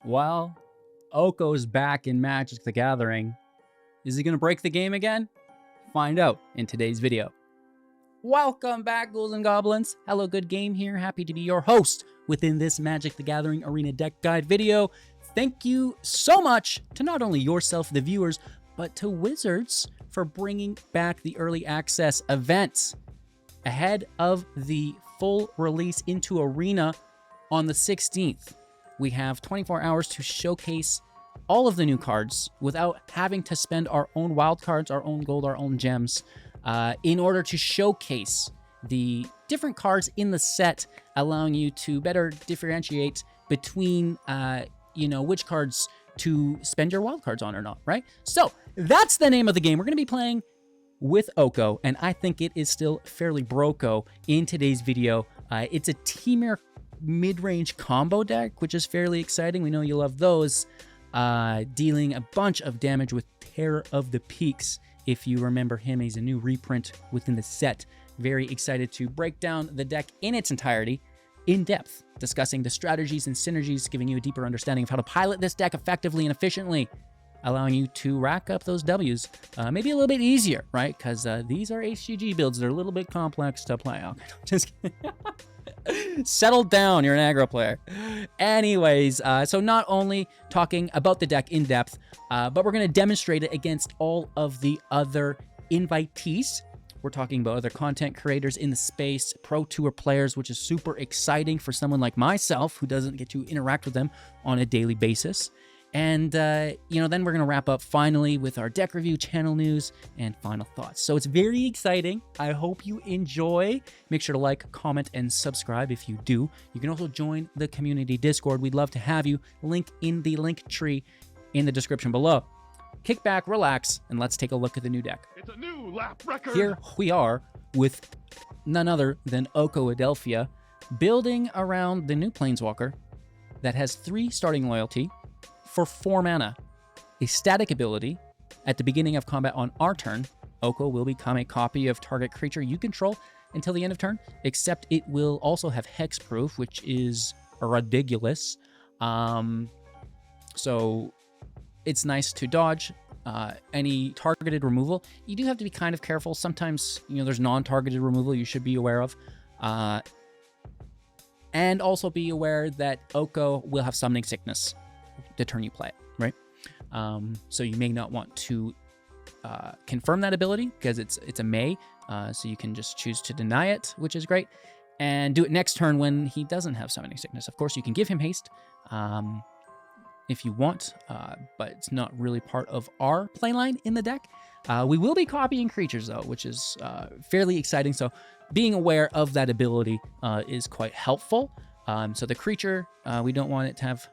Well, Oko's back in Magic the Gathering. Is he going to break the game again? Find out in today's video. Welcome back, ghouls and goblins. Hello, Good Game here. Happy to be your host within this Magic the Gathering Arena deck guide video. Thank you so much to not only yourself, the viewers, but to Wizards for bringing back the early access events ahead of the full release into Arena on the 16th. We have 24 hours to showcase all of the new cards without having to spend our own wild cards, our own gold, our own gems, in order to showcase the different cards in the set, allowing you to better differentiate between, which cards to spend your wild cards on or not, right? So that's the name of the game. We're going to be playing with Oko, and I think it is still fairly broco in today's video. It's a Temur Midrange combo deck, which is fairly exciting. We know you love those. Dealing a bunch of damage with Terror of the Peaks. If you remember him, he's a new reprint within the set. Very excited to break down the deck in its entirety, in depth, discussing the strategies and synergies, giving you a deeper understanding of how to pilot this deck effectively and efficiently, allowing you to rack up those Ws, maybe a little bit easier, right? Because these are HGG builds. They're a little bit complex to play. Okay, just kidding. Settle down, you're an aggro player. Anyways, so not only talking about the deck in depth, but we're going to demonstrate it against all of the other invitees. We're talking about other content creators in the space, Pro Tour players, which is super exciting for someone like myself who doesn't get to interact with them on a daily basis. And, then we're going to wrap up finally with our deck review, channel news, and final thoughts. So it's very exciting. I hope you enjoy. Make sure to like, comment, and subscribe if you do. You can also join the community Discord. We'd love to have you. Link in the link tree in the description below. Kick back, relax, and let's take a look at the new deck. It's a new lap record. Here we are with none other than Oko Delphia, building around the new Planeswalker that has 3 starting loyalty, for 4 mana. A static ability. At the beginning of combat on our turn, Oko will become a copy of target creature you control until the end of turn, except it will also have hexproof, which is ridiculous. So it's nice to dodge any targeted removal. You do have to be kind of careful. Sometimes, there's non-targeted removal you should be aware of. And also be aware that Oko will have Summoning Sickness the turn you play it, right? So you may not want to confirm that ability because it's a may, so you can just choose to deny it, which is great, and do it next turn when he doesn't have Summoning Sickness. Of course, you can give him haste if you want, but it's not really part of our playline in the deck. We will be copying creatures though, which is fairly exciting. So being aware of that ability is quite helpful. So the creature, we don't want it to have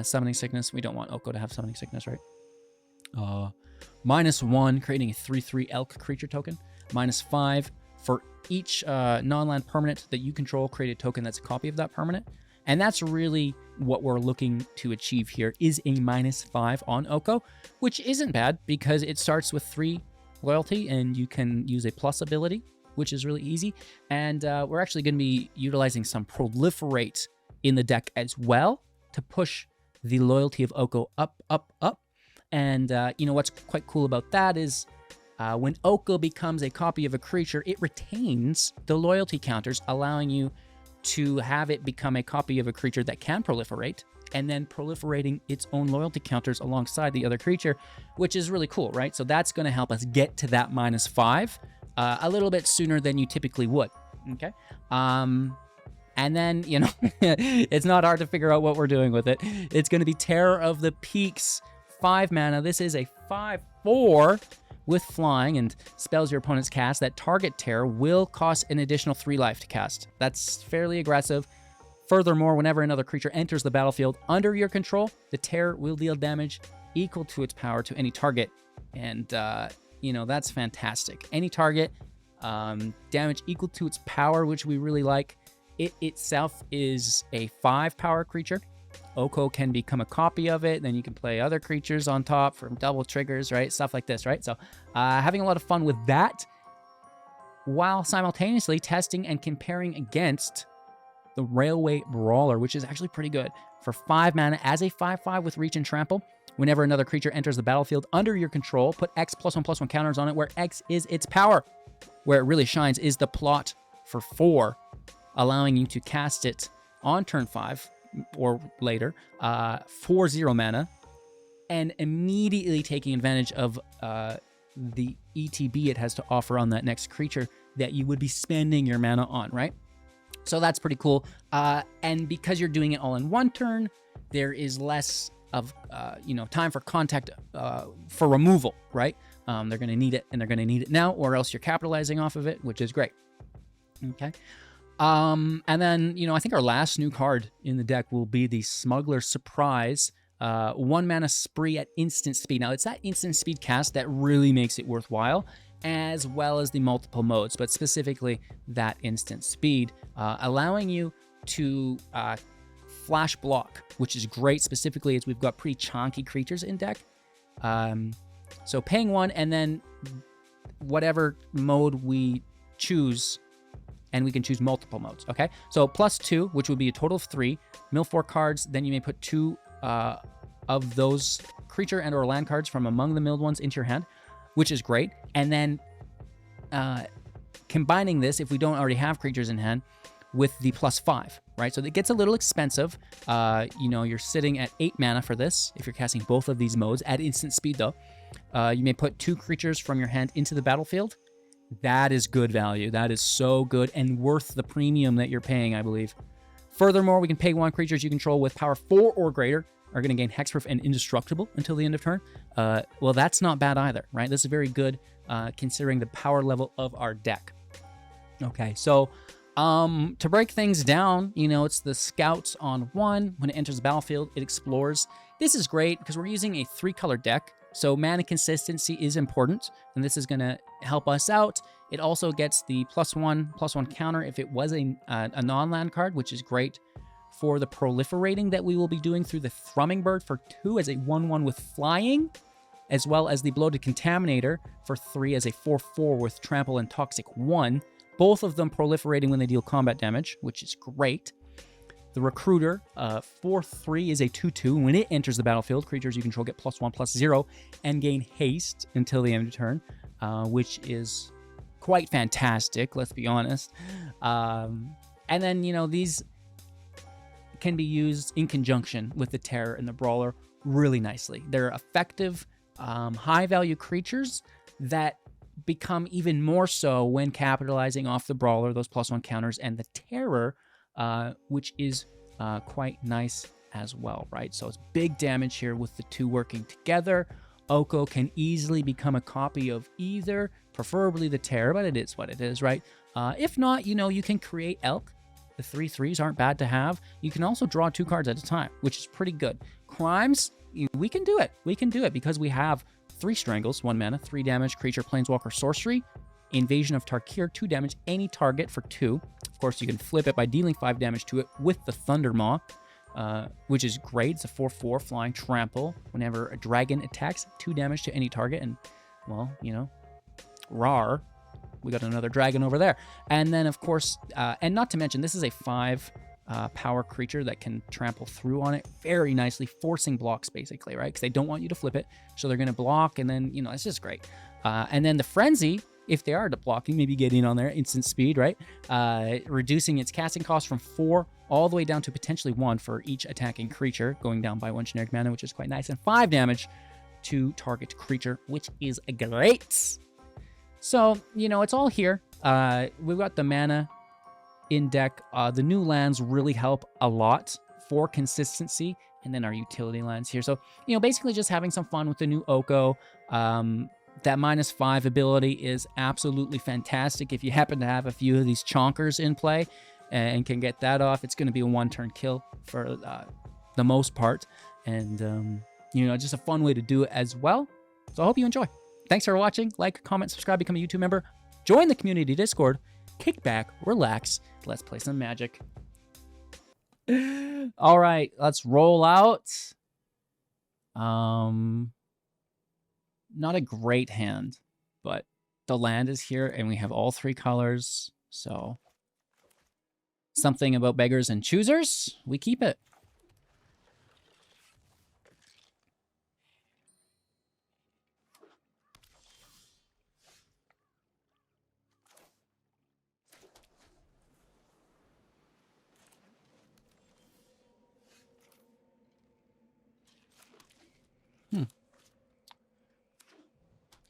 Summoning Sickness. We don't want Oko to have Summoning Sickness, right? -1, creating a 3/3 elk creature token. -5 for each non-land permanent that you control, create a token that's a copy of that permanent. And that's really what we're looking to achieve here, is a -5 on Oko, which isn't bad because it starts with 3 loyalty and you can use a plus ability, which is really easy. And we're actually going to be utilizing some Proliferate in the deck as well, to push the loyalty of Oko up, up, up. And what's quite cool about that is when Oko becomes a copy of a creature, it retains the loyalty counters, allowing you to have it become a copy of a creature that can proliferate, and then proliferating its own loyalty counters alongside the other creature, which is really cool, right? So that's going to help us get to that -5 a little bit sooner than you typically would, okay? And then, it's not hard to figure out what we're doing with it. It's going to be Terror of the Peaks, 5 mana. This is a 5/4 with flying, and spells your opponent's cast that target terror will cost an additional 3 life to cast. That's fairly aggressive. Furthermore, whenever another creature enters the battlefield under your control, the terror will deal damage equal to its power to any target. And, that's fantastic. Any target, damage equal to its power, which we really like. It itself is a 5 power creature. Oko can become a copy of it. Then you can play other creatures on top from double triggers, right? Stuff like this, right? So having a lot of fun with that, while simultaneously testing and comparing against the Railway Brawler, which is actually pretty good. For 5 mana, as a 5/5 with Reach and Trample, whenever another creature enters the battlefield under your control, put X +1/+1 counters on it, where X is its power. Where it really shines is the plot for 4, allowing you to cast it on turn 5 or later for 0 mana, and immediately taking advantage of the ETB it has to offer on that next creature that you would be spending your mana on, right? So that's pretty cool. And because you're doing it all in 1 turn, there is less of time for contact for removal, right? They're going to need it, and they're going to need it now, or else you're capitalizing off of it, which is great. Okay. And then, I think our last new card in the deck will be the Smuggler Surprise. 1 mana spree at instant speed. Now, it's that instant speed cast that really makes it worthwhile, as well as the multiple modes, but specifically that instant speed, allowing you to flash block, which is great, specifically as we've got pretty chunky creatures in deck. So paying 1, and then whatever mode we choose, and we can choose multiple modes, okay? So +2, which would be a total of 3, mill 4 cards, then you may put 2 of those creature and or land cards from among the milled ones into your hand, which is great. And then combining this, if we don't already have creatures in hand, with the +5, right? So it gets a little expensive. You're sitting at 8 mana for this, if you're casting both of these modes at instant speed though. You may put 2 creatures from your hand into the battlefield. That is good value. That is so good and worth the premium that you're paying, I believe. Furthermore, we can pay 1 creatures you control with power 4 or greater are going to gain hexproof and indestructible until the end of turn. Well, that's not bad either, right? This is very good considering the power level of our deck. Okay, so to break things down, it's the Scouts on 1. When it enters the battlefield, it explores. This is great because we're using a 3-color deck, so mana consistency is important, and this is going to help us out. It also gets the +1/+1 counter if it was a non-land card, which is great for the proliferating that we will be doing through the Thrummingbird for 2 as a 1/1 with flying, as well as the Bloated Contaminator for 3 as a 4/4 with trample and toxic 1. Both of them proliferating when they deal combat damage, which is great. The Recruiter, 4/3 is a 2/2. When it enters the battlefield, creatures you control get +1/+0 and gain haste until the end of turn, which is quite fantastic, let's be honest. And then, these can be used in conjunction with the Terror and the Brawler really nicely. They're effective, high-value creatures that become even more so when capitalizing off the Brawler, those +1 counters, and the Terror, which is quite nice as well, right? So it's big damage here with the 2 working together. Oko can easily become a copy of either, preferably the Terror, but it is what it is, right? If not, you can create Elk. The 3/3s aren't bad to have. You can also draw 2 cards at a time, which is pretty good. Crimes, we can do it. We can do it because we have 3 Strangles, 1 mana, 3 damage, creature, planeswalker, sorcery. Invasion of Tarkir, 2 damage, any target for 2. Of course, you can flip it by dealing 5 damage to it with the Thundermaw, which is great. It's a 4/4 flying trample. Whenever a dragon attacks, 2 damage to any target. And, well, rar. We got another dragon over there. And then, of course, and not to mention, this is a 5 power creature that can trample through on it very nicely, forcing blocks, basically, right? Because they don't want you to flip it. So they're going to block, and then, it's just great. And then the Frenzy, if they are blocking, maybe getting on there, instant speed, right? Reducing its casting cost from 4 all the way down to potentially 1 for each attacking creature, going down by 1 generic mana, which is quite nice, and 5 damage to target creature, which is great. So, it's all here. We've got the mana in deck. The new lands really help a lot for consistency, and then our utility lands here. So, basically just having some fun with the new Oko. That -5 ability is absolutely fantastic. If you happen to have a few of these chonkers in play and can get that off, it's going to be a 1-turn kill for the most part. And, just a fun way to do it as well. So I hope you enjoy. Thanks for watching. Like, comment, subscribe, become a YouTube member. Join the community Discord. Kick back, relax. Let's play some Magic. All right, let's roll out. Not a great hand, but the land is here, and we have all 3 colors. So Something about beggars and choosers. We keep it.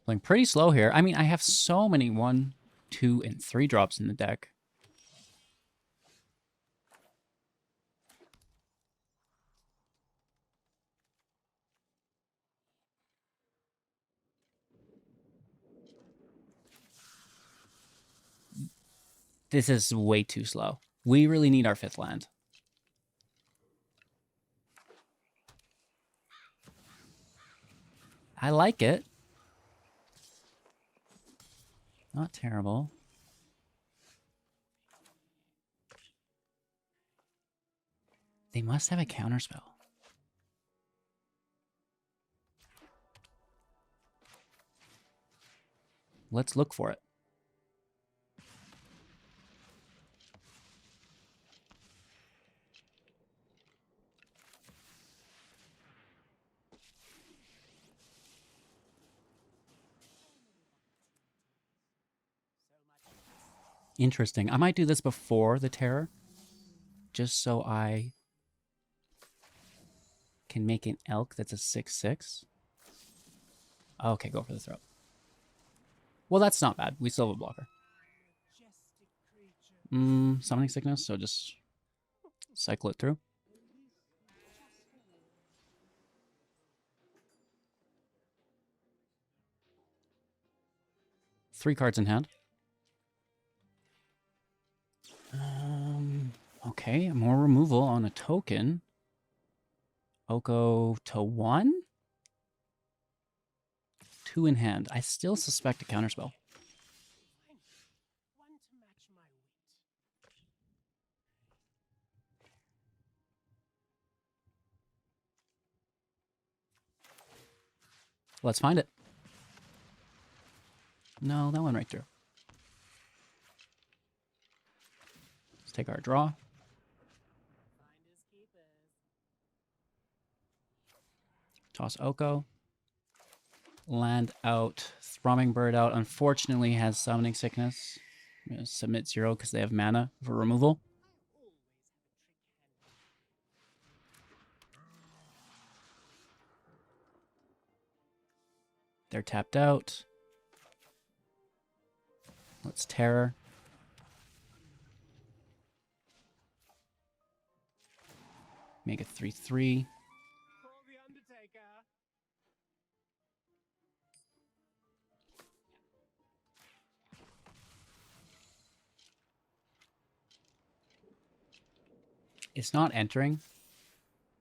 Playing pretty slow here. I mean, I have so many 1, 2, and 3 drops in the deck. This is way too slow. We really need our 5th land. I like it. Not terrible. They must have a counterspell. Let's look for it. Interesting. I might do this before the terror, just so I can make an elk that's a 6/6. Okay, go for the throat. Well, that's not bad. We still have a blocker. Summoning Sickness, so just cycle it through. Three cards in hand. Okay, more removal on a token. Oko to 1? 2 in hand. I still suspect a counterspell. Let's find it. No, that went right through. Let's take our draw. Toss Oko. Land out. Thrummingbird out. Unfortunately has Summoning Sickness. Submit 0 because they have mana for removal. They're tapped out. Let's Terror. Make it 3/3. It's not entering,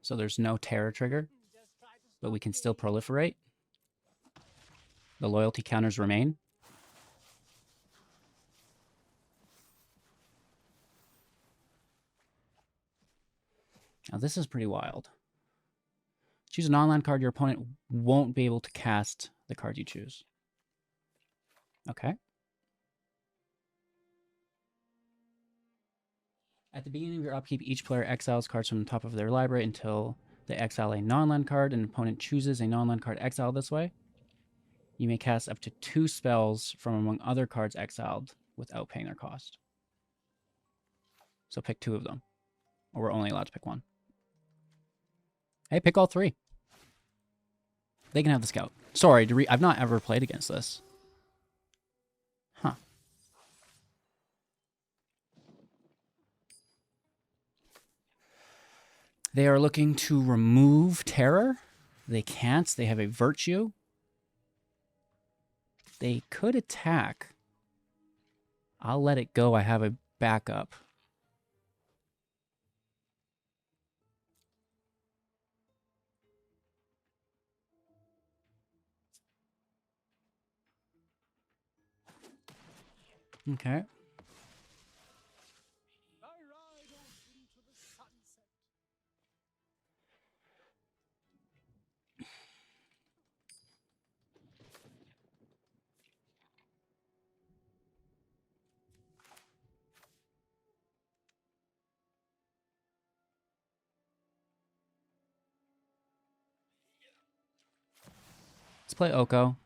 so there's no terror trigger, but we can still proliferate. The loyalty counters remain. Now this is pretty wild. Choose a non-land card. Your opponent won't be able to cast the card you choose. Okay. At the beginning of your upkeep, each player exiles cards from the top of their library until they exile a non-land card and an opponent chooses a non-land card exiled this way. You may cast up to 2 spells from among other cards exiled without paying their cost. So pick 2 of them, or we're only allowed to pick 1. Hey, pick all 3. They can have the Scout. Sorry, I've not ever played against this. Huh. They are looking to remove Terror. They can't. They have a Virtue. They could attack. I'll let it go. I have a backup. Okay. Let's play Oko.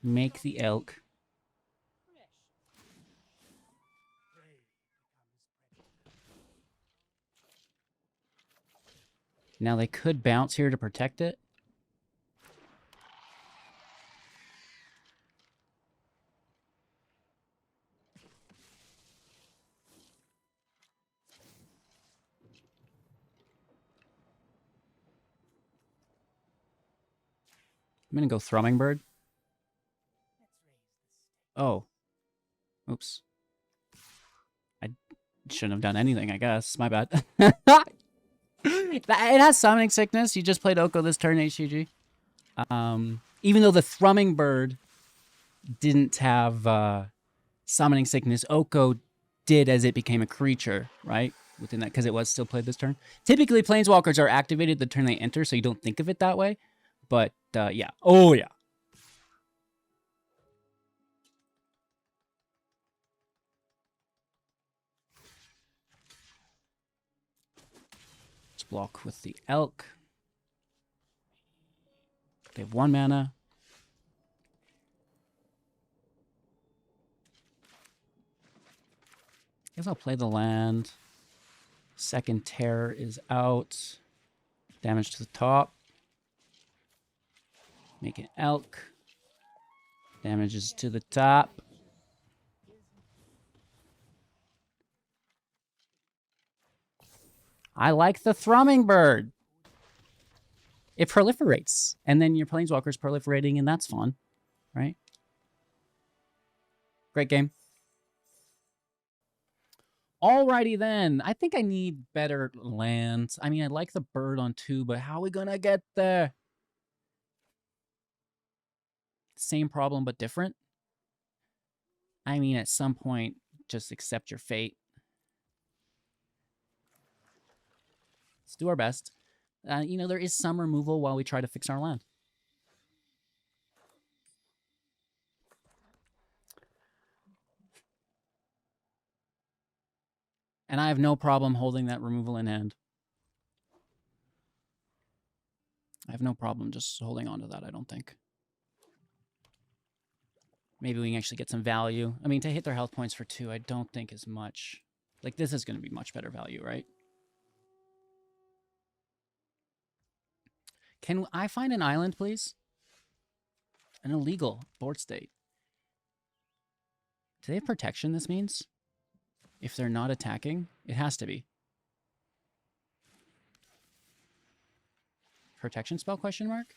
Make the elk. Now they could bounce here to protect it. I'm going to go Thrummingbird. Oh. Oops. I shouldn't have done anything, I guess. My bad. It has Summoning Sickness. You just played Oko this turn, HCG. Even though the Thrummingbird didn't have Summoning Sickness, Oko did as it became a creature, right? Within that, because it was still played this turn. Typically, Planeswalkers are activated the turn they enter, so you don't think of it that way. But, yeah. Oh, yeah. Let's block with the Elk. They have 1 mana. Guess I'll play the land. Second Terror is out. Damage to the top. Make an Elk. Damages to the top. I like the Thrummingbird. It proliferates. And then your Planeswalker's proliferating, and that's fun. Right? Great game. Alrighty then. I think I need better lands. I mean, I like the bird on 2, but how are we gonna get there? Same problem, but different. I mean, at some point, just accept your fate. Let's do our best. You know, there is some removal while we try to fix our land. And I have no problem holding that removal in hand. I have no problem just holding on to that, I don't think. Maybe we can actually get some value. I mean, to hit their health points for 2, I don't think is much. Like, this is going to be much better value, right? Can I find an island, please? An illegal board state. Do they have protection, this means? If they're not attacking? It has to be. Protection spell, question mark?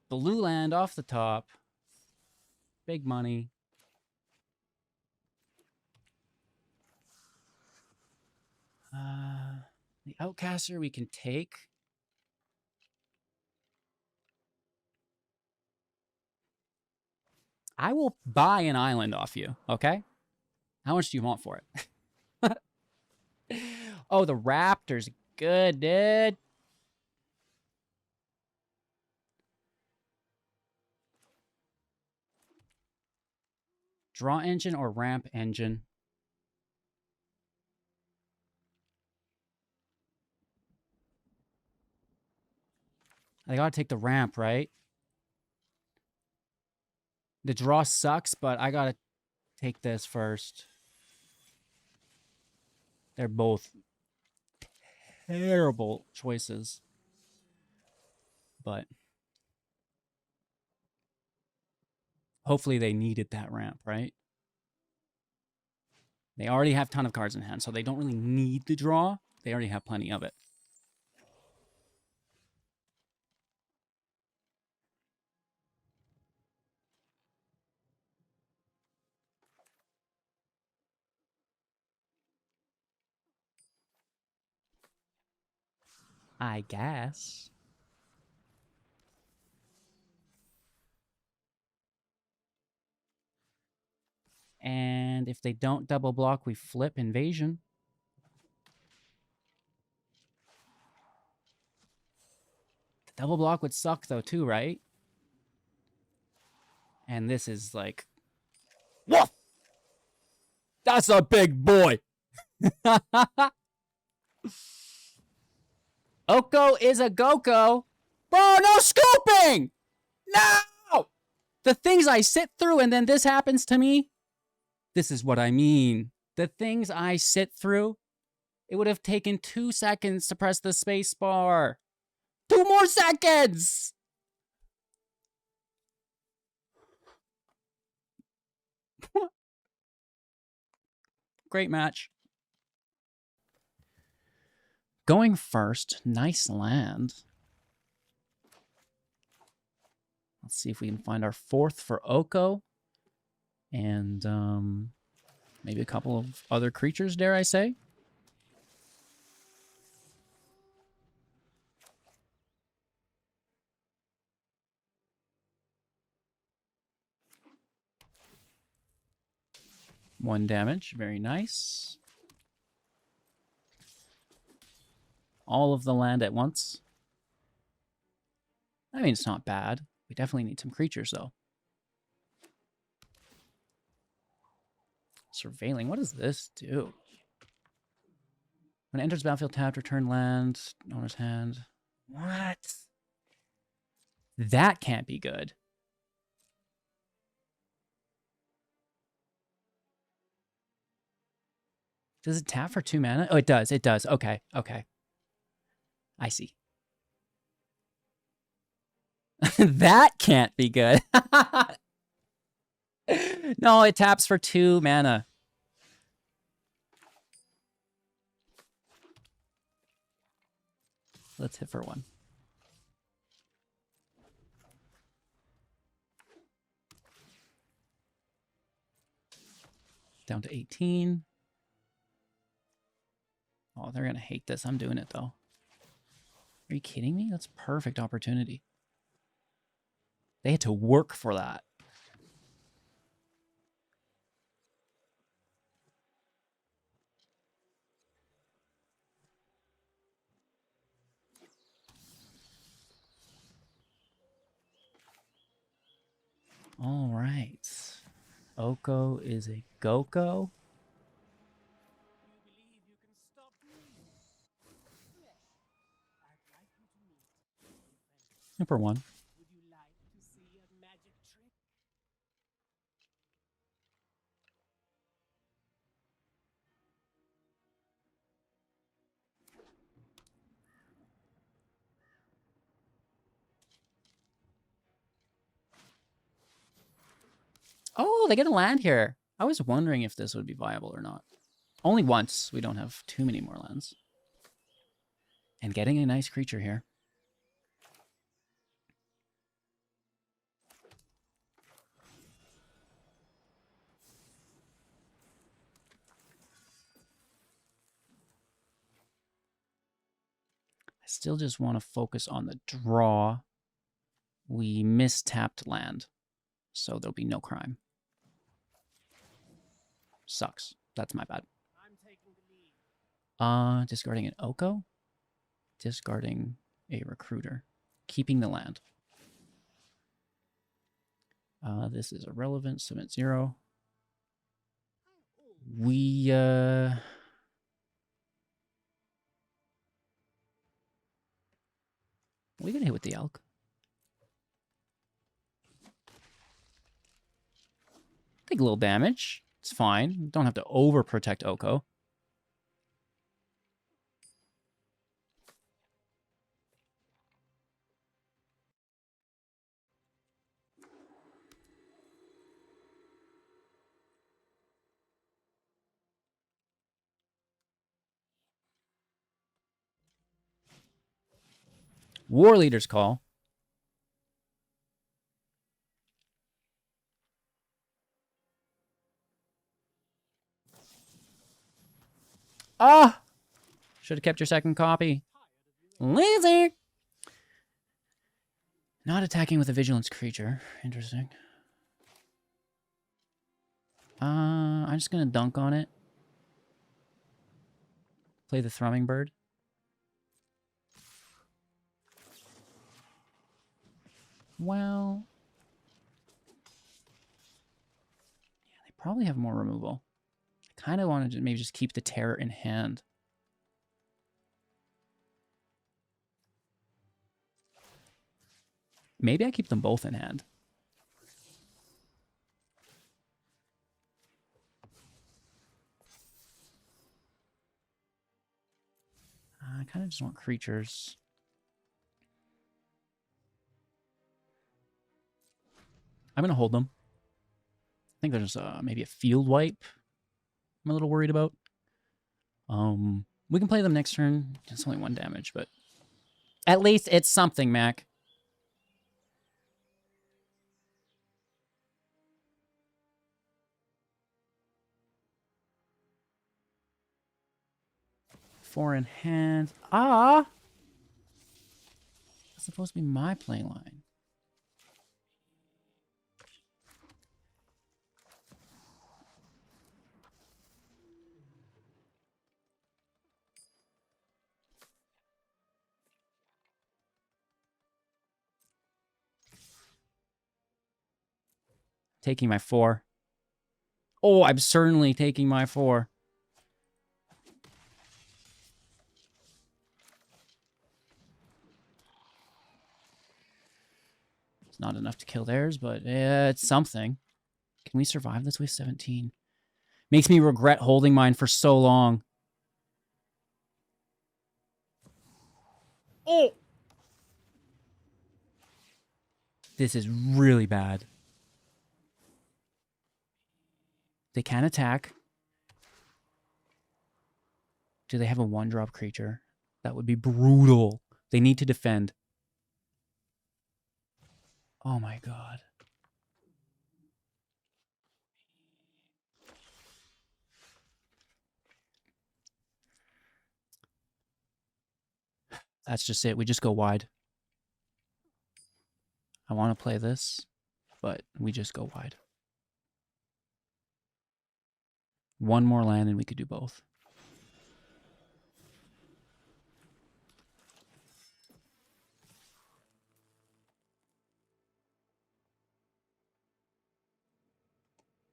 Blue land off the top. Big money. The Outcaster we can take. I will buy an island off you, okay? How much do you want for it? Oh, the Raptor's good, dude. Draw engine or ramp engine? I gotta take the ramp, right? The draw sucks, but I gotta take this first. They're both terrible choices. But hopefully they needed that ramp, right? They already have a ton of cards in hand, so they don't really need the draw. They already have plenty of it. I guess. And if they don't double block, we flip Invasion. The double block would suck, though, too, right? And this is like... Woof! That's a big boy. Oko is a Goko. Bro, no scooping! No! The things I sit through and then this happens to me. This is what I mean. The things I sit through, it would have taken 2 seconds to press the space bar. 2 more seconds! Great match. Going first, nice land. Let's see if we can find our 4th for Oko. And maybe a couple of other creatures, dare I say. One damage, very nice. All of the land at once. I mean, it's not bad. We definitely need some creatures, though. Surveilling, what does this do? When it enters battlefield tapped, return land, owner's hand. What? That can't be good. Does it tap for 2 mana? Oh, it does. It does. Okay. Okay. I see. That can't be good. No, it taps for 2 mana. Let's hit for 1. Down to 18. Oh, they're going to hate this. I'm doing it, though. Are you kidding me? That's perfect opportunity. They had to work for that. All right. Oko is a Goko. Number 1. Oh, they get a land here. I was wondering if this would be viable or not. Only once. We don't have too many more lands. And getting a nice creature here. I still just want to focus on the draw. We mistapped land, so there'll be no crime. Sucks. That's my bad. Discarding an Oko. Discarding a recruiter. Keeping the land. This is irrelevant. Submit 0. We are we gonna hit with the elk? Take a little damage. It's fine. Don't have to overprotect Oko. War Leader's Call. Ah! Should have kept your second copy. Lazy! Not attacking with a vigilance creature. Interesting. I'm just gonna dunk on it. Play the Thrummingbird. Well... yeah, they probably have more removal. I kind of wanted to maybe just keep the terror in hand. Maybe I keep them both in hand. I kind of just want creatures. I'm going to hold them. I think there's maybe a field wipe I'm a little worried about. We can play them next turn. It's only 1 damage, but at least it's something, Mac. Four in hand. Ah! That's supposed to be my play line. Taking my 4. Oh, I'm certainly taking my 4. It's not enough to kill theirs, but it's something. Can we survive this with 17? Makes me regret holding mine for so long. Oh! This is really bad. They can attack. Do they have a 1-drop creature? That would be brutal. They need to defend. Oh my god. That's just it. We just go wide. I want to play this, but we just go wide. 1 more land and we could do both.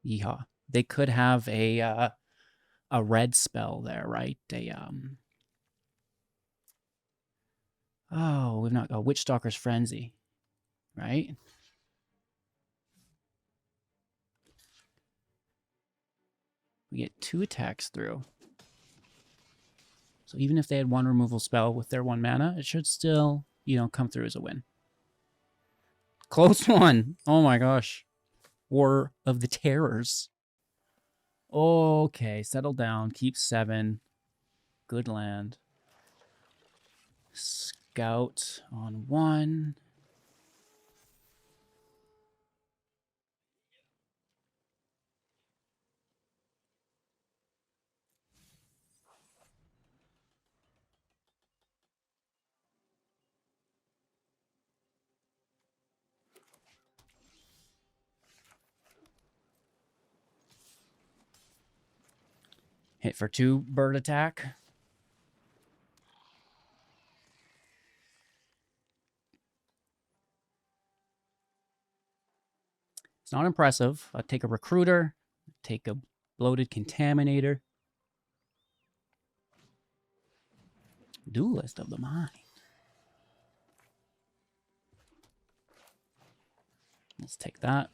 Yeehaw. They could have a red spell there, right? Oh, we've not got Witchstalker's Frenzy, right? We get 2 attacks through. So even if they had 1 removal spell with their 1 mana, it should still, you know, come through as a win. Close one. Oh my gosh. War of the Terrors. Okay, settle down. Keep 7. Good land. Scout on 1. Hit for 2 bird attack. It's not impressive. I'll take a recruiter, take a bloated contaminator. Duelist of the Mind. Let's take that.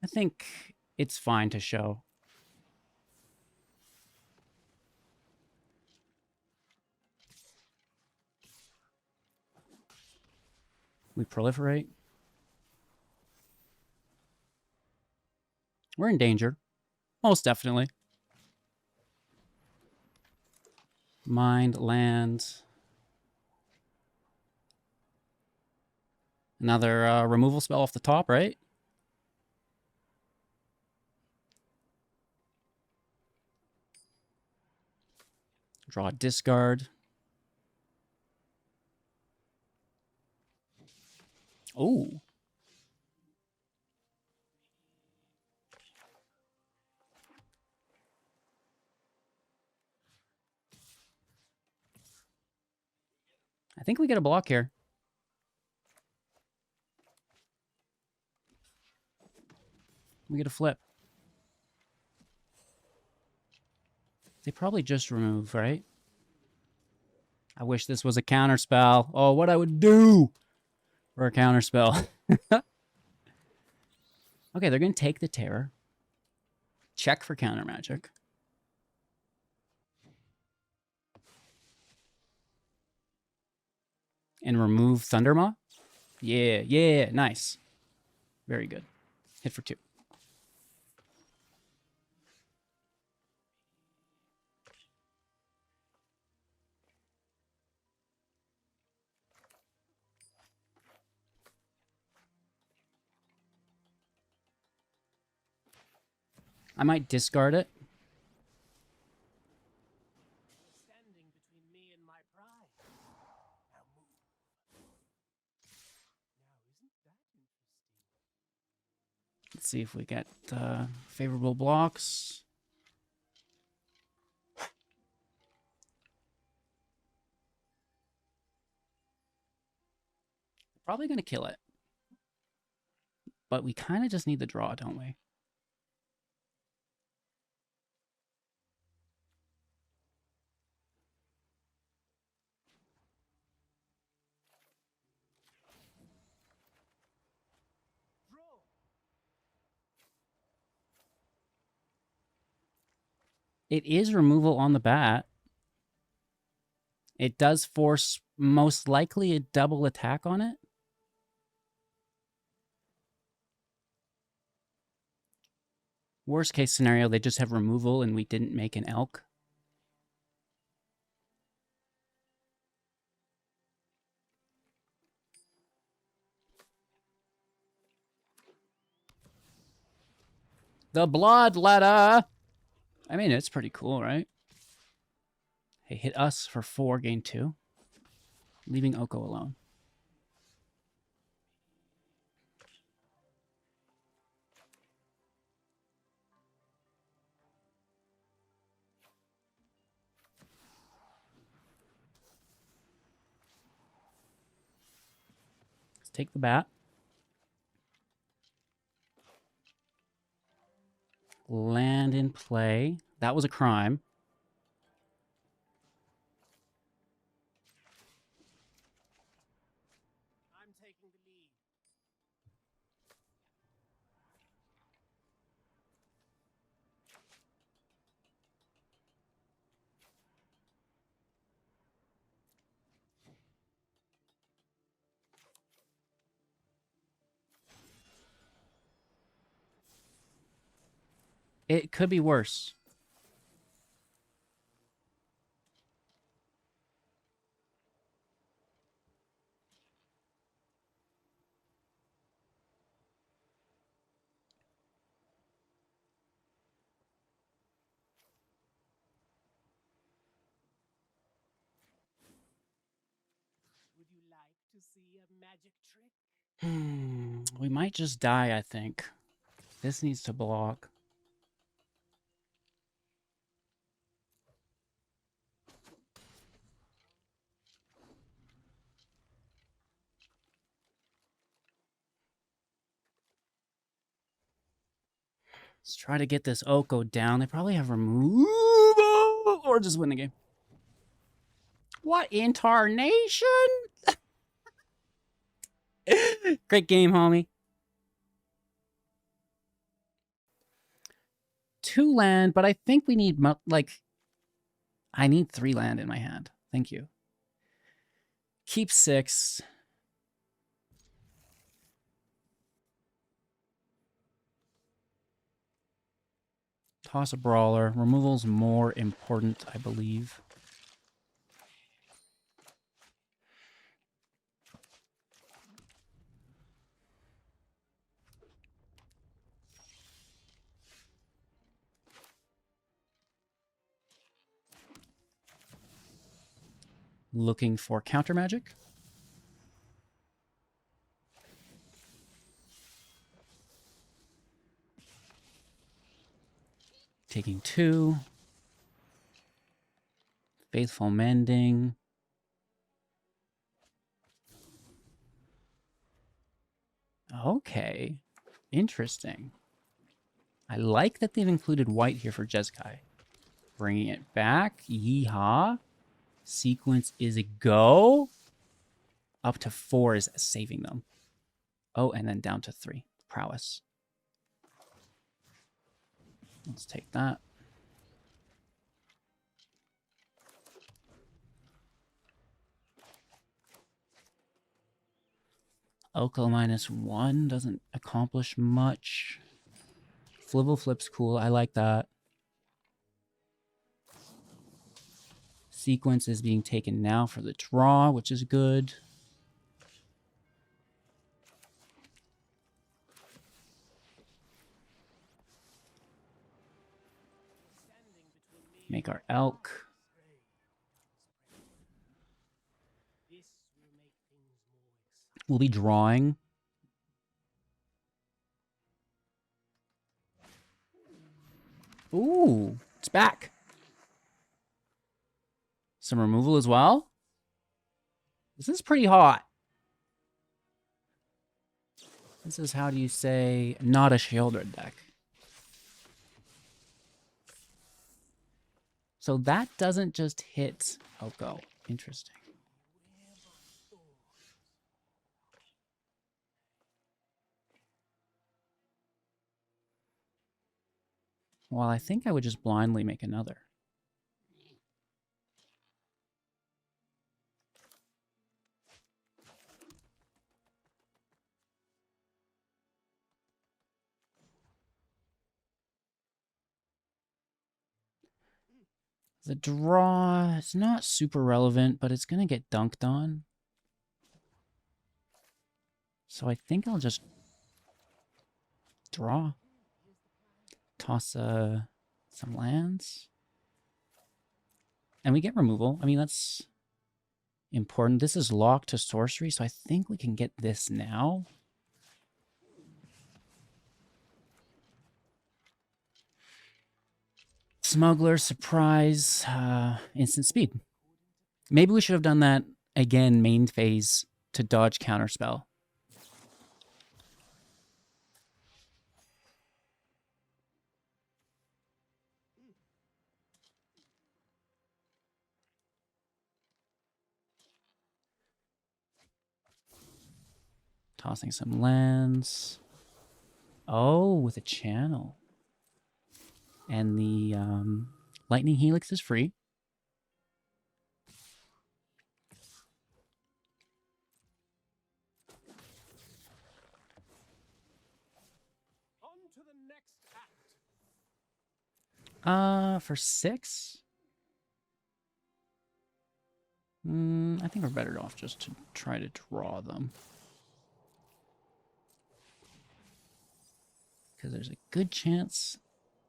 I think it's fine to show. We proliferate. We're in danger. Most definitely. Mind, land. Another removal spell off the top, right? Draw a discard. Oh. think we get a block here. We get a flip. They probably just remove, right? I wish this was a counter spell. Oh, what I would do for a counter spell. Okay, they're going to take the terror. Check for counter magic. And remove Thundermaw. Yeah, yeah, nice. Very good. Hit for 2. I might discard it. Let's see if we get favorable blocks. Probably going to kill it. But we kind of just need the draw, don't we? It is removal on the bat. It does force most likely a double attack on it. Worst case scenario, they just have removal and we didn't make an elk. The Bloodletter! I mean, it's pretty cool, right? Hey, hit us for 4, gain 2. Leaving Oko alone. Let's take the bat. Land in play. That was a crime. I'm taking the lead. It could be worse. Would you like to see a magic trick? We might just die, I think. This needs to block. Let's try to get this Oko down. They probably have removal or just win the game. What in tarnation? Great game, homie. 2 land, but I think we need, like, I need 3 land in my hand. Thank you. Keep 6. Toss a Brawler. Removal's more important, I believe. Looking for counter magic. Taking 2. Faithful Mending. Okay. Interesting. I like that they've included white here for Jeskai. Bringing it back. Yeehaw. Sequence is a go. Up to 4 is saving them. Oh, and then down to 3. Prowess. Let's take that. Oko -1 doesn't accomplish much. Flibble Flip's cool. I like that. Sequence is being taken now for the draw, which is good. Make our elk. We'll be drawing. Ooh, it's back. Some removal as well. This is pretty hot. This is, how do you say, not a Shieldred deck. So that doesn't just hit Oko. Interesting. Well, I think I would just blindly make another. The draw is not super relevant, but it's going to get dunked on. So I think I'll just draw. Toss some lands. And we get removal. I mean, that's important. This is locked to sorcery, so I think we can get this now. Smuggler, surprise, instant speed. Maybe we should have done that again main phase to dodge counterspell. Tossing some lands. Oh, with a channel. And the Lightning Helix is free. On to the next act. For 6? I think we're better off just to try to draw them. Because there's a good chance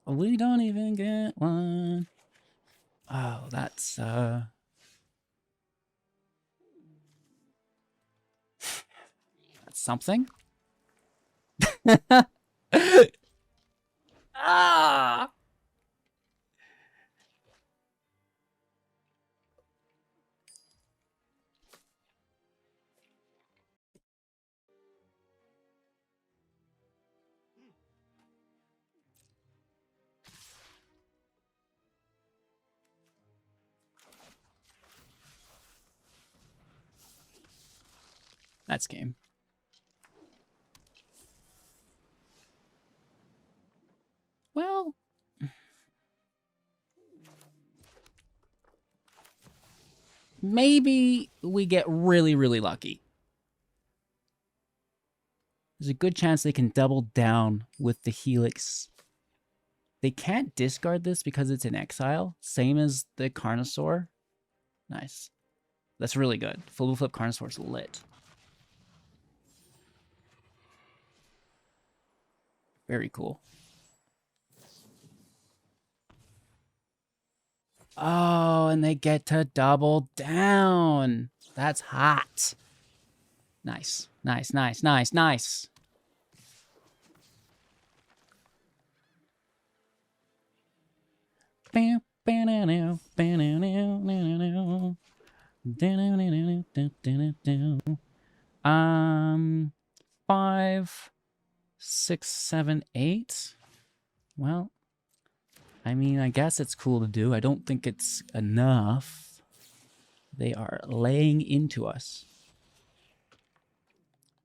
we don't even get one. Oh, that's that's something. Ah! That's game. Well, maybe we get really, really lucky. There's a good chance they can double down with the Helix. They can't discard this because it's in exile, same as the Carnosaur. Nice. That's really good. Flibble Flip Carnosaur's lit. Very cool. Oh, and they get to double down. That's hot. Nice, nice, nice, nice, nice. 5, 6, 7, 8. Well, I mean, I guess it's cool to do. I don't think it's enough. They are laying into us.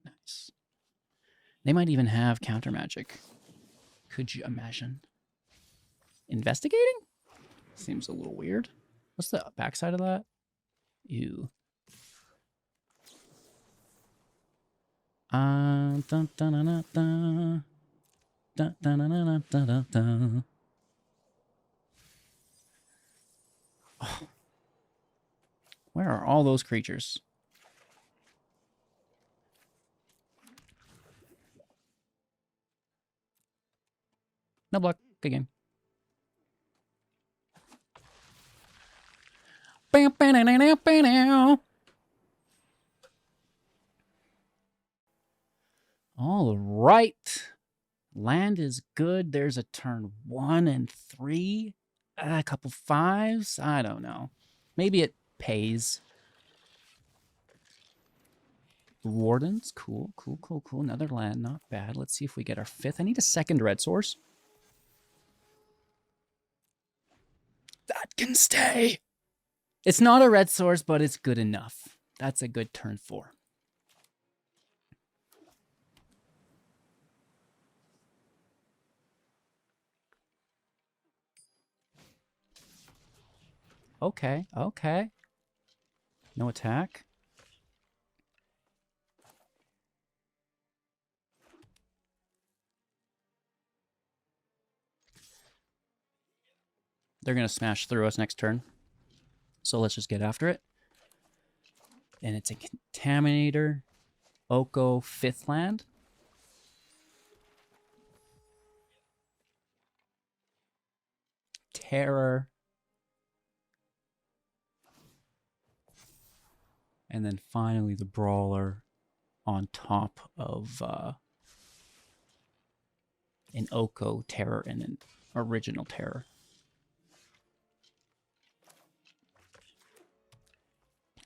Nice. They might even have counter magic. Could you imagine? Investigating? Seems a little weird. What's the backside of that? Ew. Dun, dun, dun, dun, dun. Dun, dun, dun, dun, dun, dun, dun. Oh. Where are all those creatures? No block. Good game. All right. Land is good. There's a turn 1 and 3. A couple 5s. I don't know. Maybe it pays. Wardens. Cool, cool, cool, cool. Another land. Not bad. Let's see if we get our 5th. I need a 2nd red source. That can stay. It's not a red source, but it's good enough. That's a good turn 4. Okay, okay. No attack. They're going to smash through us next turn. So let's just get after it. And it's a Contaminator, Oko, 5th land. Terror. And then finally the Brawler on top of an Oko Terror and an original Terror.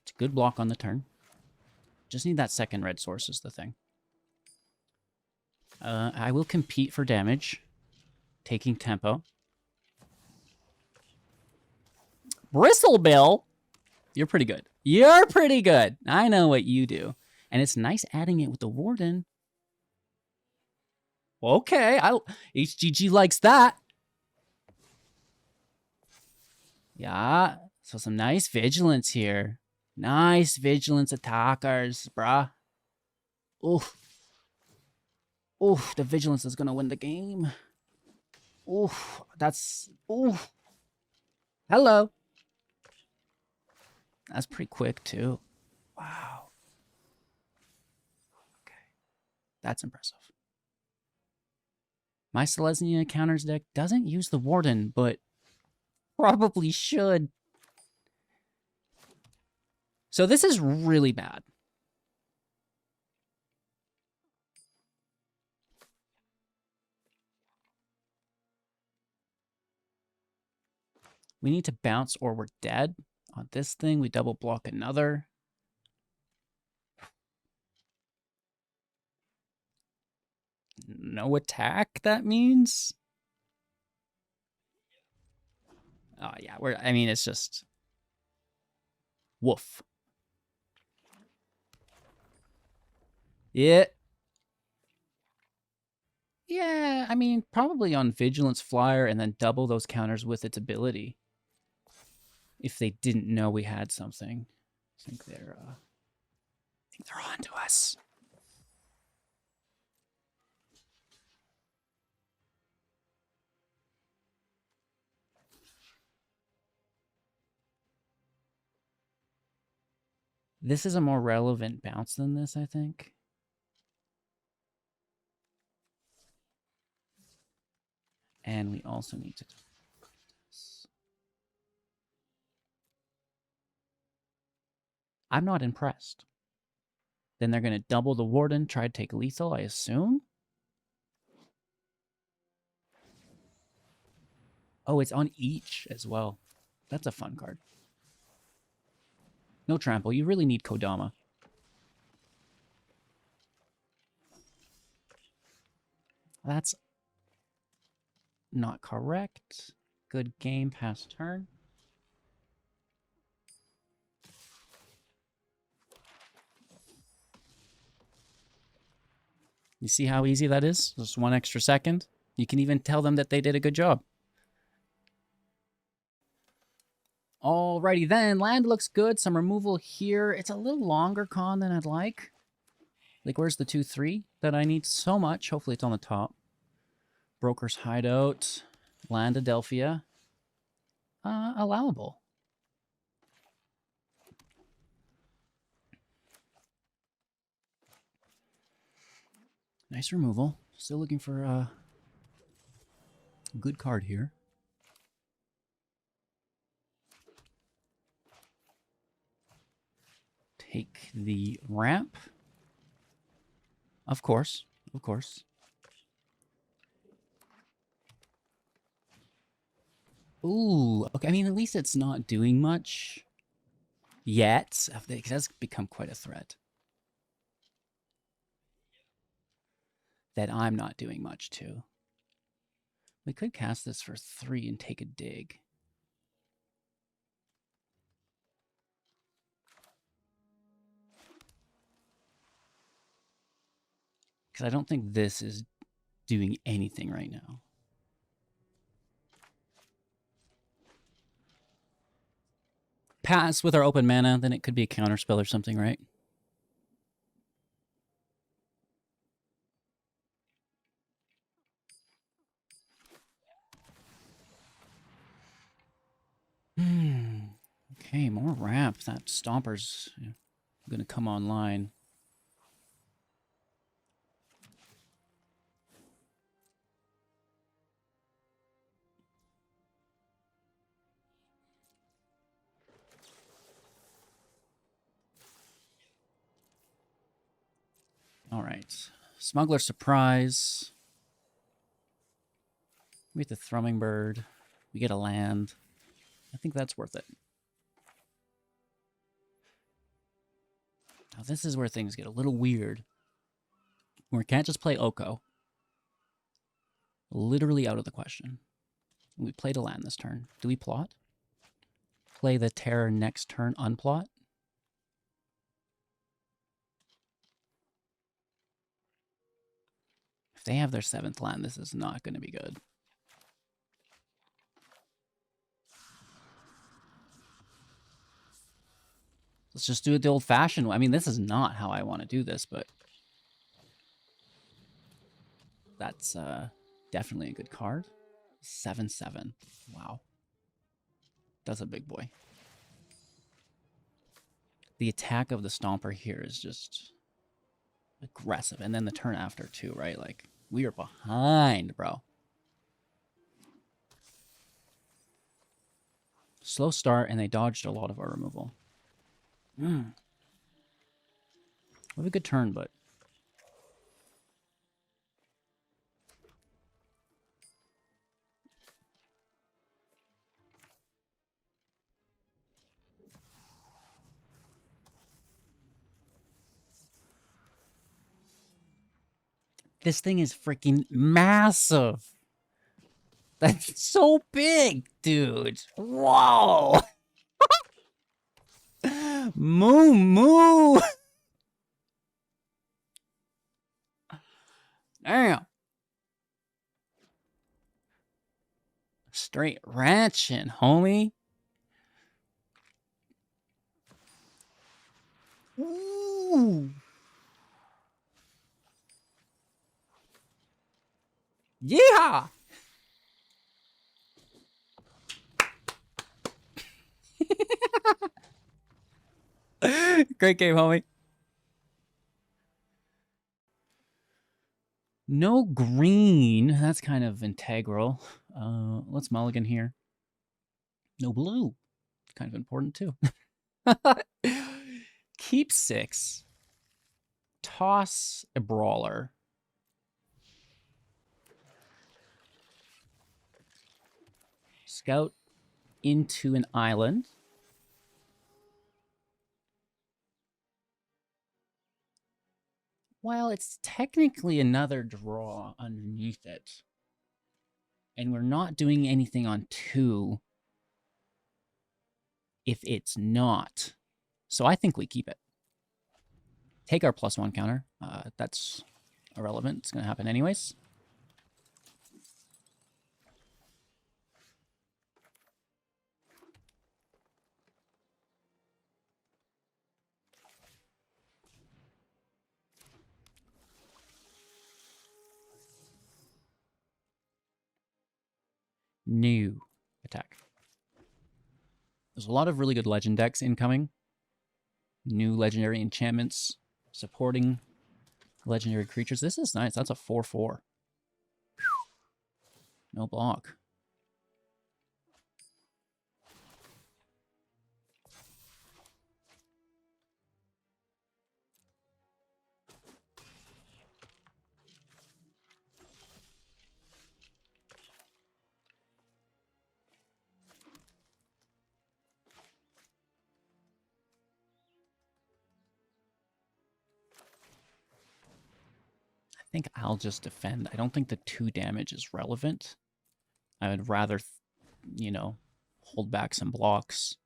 It's a good block on the turn. Just need that 2nd red source is the thing. I will compete for damage, taking tempo. Bristlebill, you're pretty good. You're pretty good. I know what you do. And it's nice adding it with the Warden. Okay, HGG likes that. Yeah, so some nice vigilance here. Nice vigilance attackers, bruh. Oof. Oof, the vigilance is going to win the game. Oof, that's... Oof. Hello. That's pretty quick, too. Wow. Okay. That's impressive. My Selesnya counters deck doesn't use the Warden, but probably should. So this is really bad. We need to bounce or we're dead. On this thing, we double block another. No attack, that means? Oh, yeah. I mean, it's just... Woof. Yeah. Yeah, I mean, probably on Vigilance Flyer and then double those counters with its ability. If they didn't know we had something. I think they're on to us. This is a more relevant bounce than this, I think. And we also need to... I'm not impressed. Then they're going to double the Warden, try to take lethal, I assume? Oh, it's on each as well. That's a fun card. No trample. You really need Kodama. That's not correct. Good game, pass turn. You see how easy that is? Just 1 extra second. You can even tell them that they did a good job. Alrighty then, land looks good. Some removal here. It's a little longer con than I'd like. Like, where's the 2/3 that I need so much? Hopefully it's on the top. Broker's Hideout. Land of Delphia. Allowable. Nice removal. Still looking for a good card here. Take the ramp. Of course. Of course. Ooh, okay. I mean, at least it's not doing much yet. It has become quite a threat. That I'm not doing much to. We could cast this for 3 and take a dig. Because I don't think this is doing anything right now. Pass with our open mana, then it could be a counterspell or something, right? Okay, more ramp. That Stomper's going to come online. All right. Smuggler Surprise. We get the Thrummingbird. We get a land. I think that's worth it. Now, this is where things get a little weird. We can't just play Oko. Literally out of the question. We played a land this turn. Do we plot? Play the Terror next turn, unplot? If they have their 7th land, this is not going to be good. Let's just do it the old-fashioned way. I mean, this is not how I want to do this, but that's definitely a good card. 7/7. Wow. That's a big boy. The attack of the Stomper here is just aggressive. And then the turn after, too, right? Like, we are behind, bro. Slow start, and they dodged a lot of our removal. We have a good turn, but... This thing is freaking massive. That's so big, dude. Whoa. Moo, moo. Damn. Straight ratchet, homie. Ooh. Yeah. Great game, homie. No green. That's kind of integral. Let's mulligan here. No blue. Kind of important, too. Keep 6. Toss a Brawler. Scout into an island. Well, it's technically another draw underneath it. And we're not doing anything on 2 if it's not. So I think we keep it. Take our +1 counter. That's irrelevant. It's going to happen anyways. New attack. There's a lot of really good legend decks incoming. New legendary enchantments supporting legendary creatures. This is nice. That's a 4/4. No block. I think I'll just defend. I don't think the 2 damage is relevant. I would rather, you know, hold back some blocks.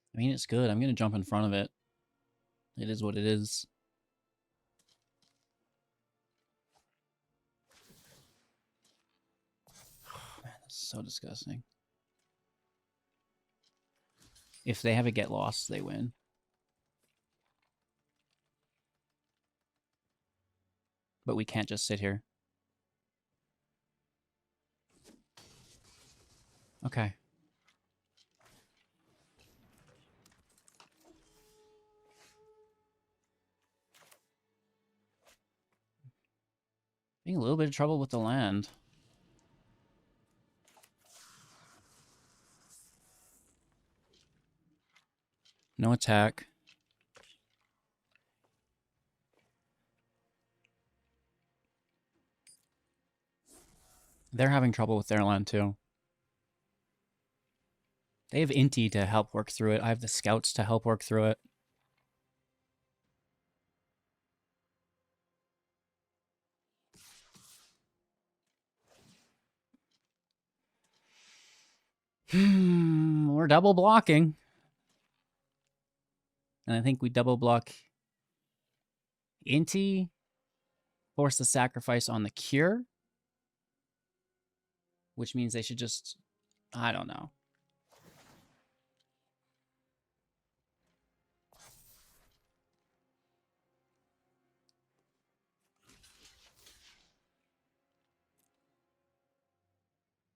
I mean, it's good. I'm going to jump in front of it. It is what it is. Oh, man, that's so disgusting. If they have a get lost, they win. But we can't just sit here. Okay. Being a little bit of trouble with the land. No attack. They're having trouble with their land too. They have Inti to help work through it. I have the Scouts to help work through it. We're double blocking. And I think we double block Inti. Force the sacrifice on the cure. Which means they should just... I don't know.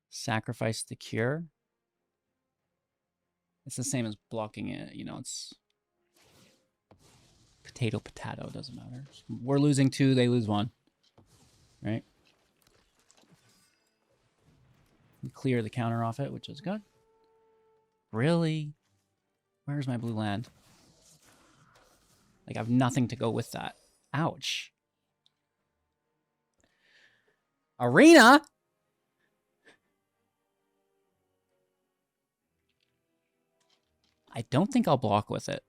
Sacrifice the cure. It's the same as blocking it. You know, it's... Potato, doesn't matter. We're losing 2, they lose 1. Right? We clear the counter off it, which is good. Really? Where's my blue land? Like, I have nothing to go with that. Ouch. Arena? I don't think I'll block with it.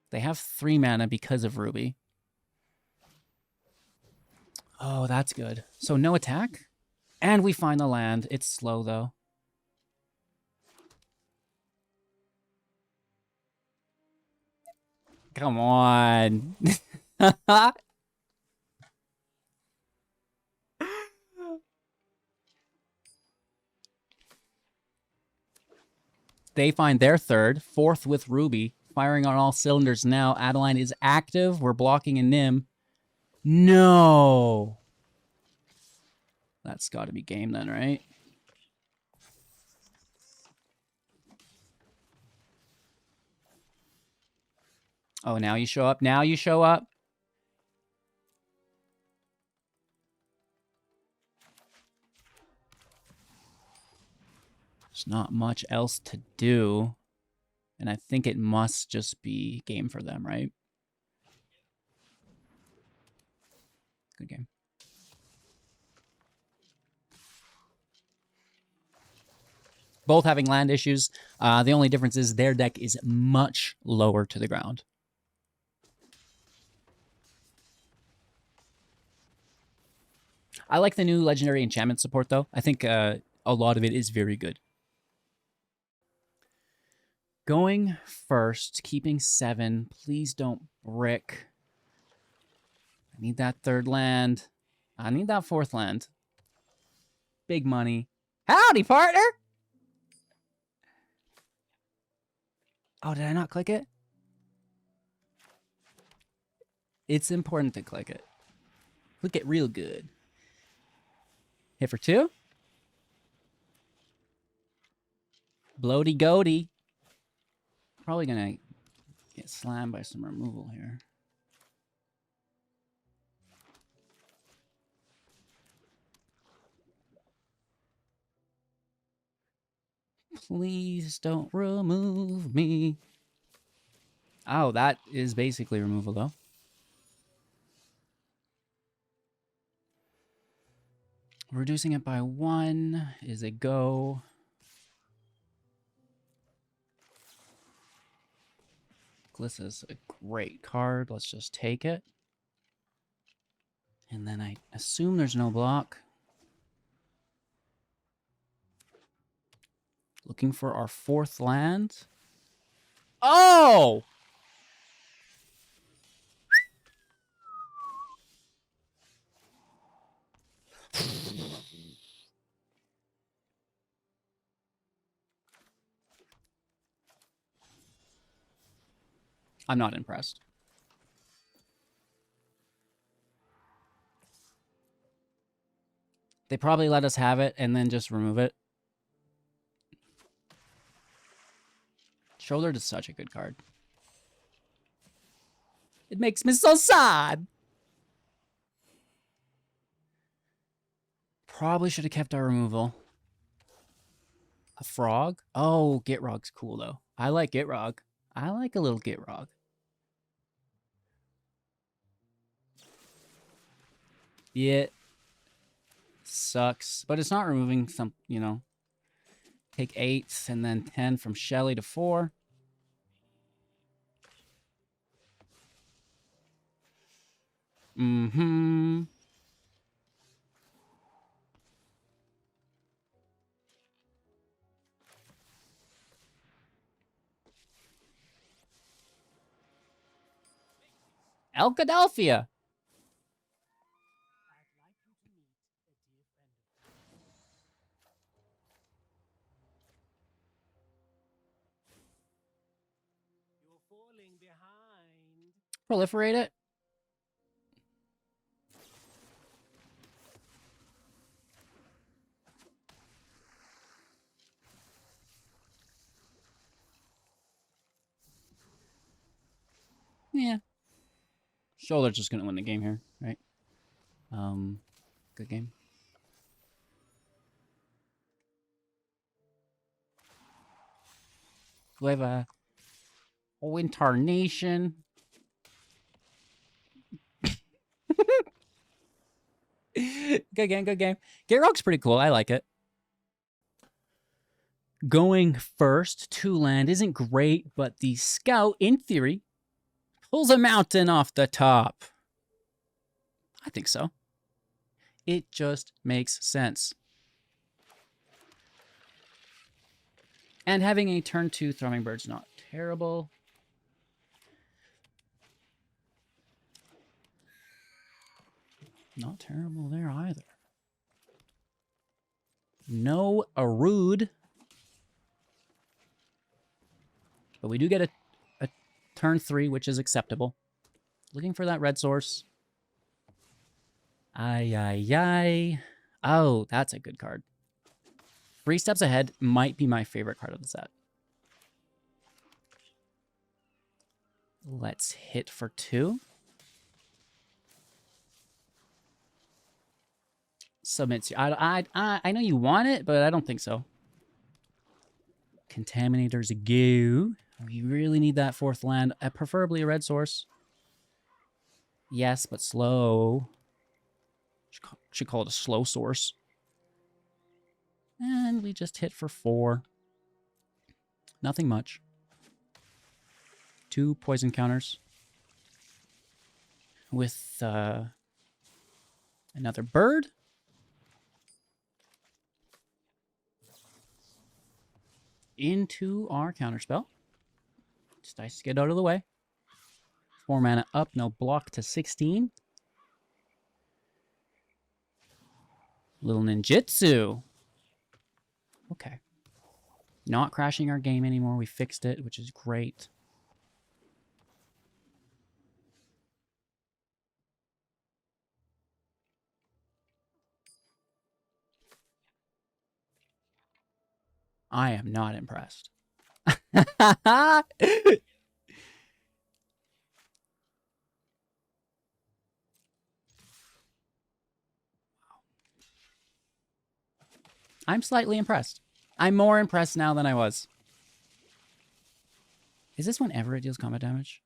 They have 3 mana because of Ruby. Oh, that's good. So no attack? And we find the land. It's slow, though. Come on. They find their 3rd, 4th with Ruby. Firing on all cylinders now. Adeline is active. We're blocking a Nim. No. That's got to be game then, right? Oh, now you show up. Now you show up. There's not much else to do. And I think it must just be game for them, right? Good game. Both having land issues. The only difference is their deck is much lower to the ground. I like the new legendary enchantment support, though. I think a lot of it is very good. Going first, keeping 7. Please don't brick. I need that 3rd land. I need that 4th land. Big money. Howdy, partner! Oh, did I not click it? It's important to click it. Click it real good. Hit for 2. Bloaty goaty. Probably gonna get slammed by some removal here. Please don't remove me. Oh, that is basically removal, though. Reducing it by 1 is a go. This is a great card. Let's just take it. And then I assume there's no block. Looking for our 4th land. Oh! I'm not impressed. They probably let us have it and then just remove it. Shoulder is such a good card. It makes me so sad. Probably should have kept our removal. A frog? Oh, Gitrog's cool, though. I like Gitrog. I like a little Gitrog. It sucks, but it's not removing some, you know. Take 8 and then 10 from Shelly to 4. Mm-hmm. Delphia. Proliferate it. Yeah. Shoulder's just gonna win the game here, right? Good game. We have a Incarnation. Good game, good game. Gitrog's pretty cool. I like it. Going first, 2 land isn't great, but the Scout, in theory, pulls a mountain off the top. I think so. It just makes sense. And having a turn 2 Thrummingbird not terrible. Not terrible there either. No Arude. But we do get a turn 3, which is acceptable. Looking for that red source. Ay. Oh, that's a good card. 3 Steps Ahead might be my favorite card of the set. Let's hit for 2. Submits you. I know you want it, but I don't think so. Contaminators go. We really need that fourth land, preferably a red source. Yes, but slow. Should call it a slow source. And we just hit for 4. Nothing much. 2 poison counters. With another bird. Into our counterspell. Just dice to get out of the way. 4 mana up, no block to 16. Little ninjutsu. Okay. Not crashing our game anymore. We fixed it, which is great. I am not impressed. I'm slightly impressed. I'm more impressed now than I was. Is this whenever it deals combat damage?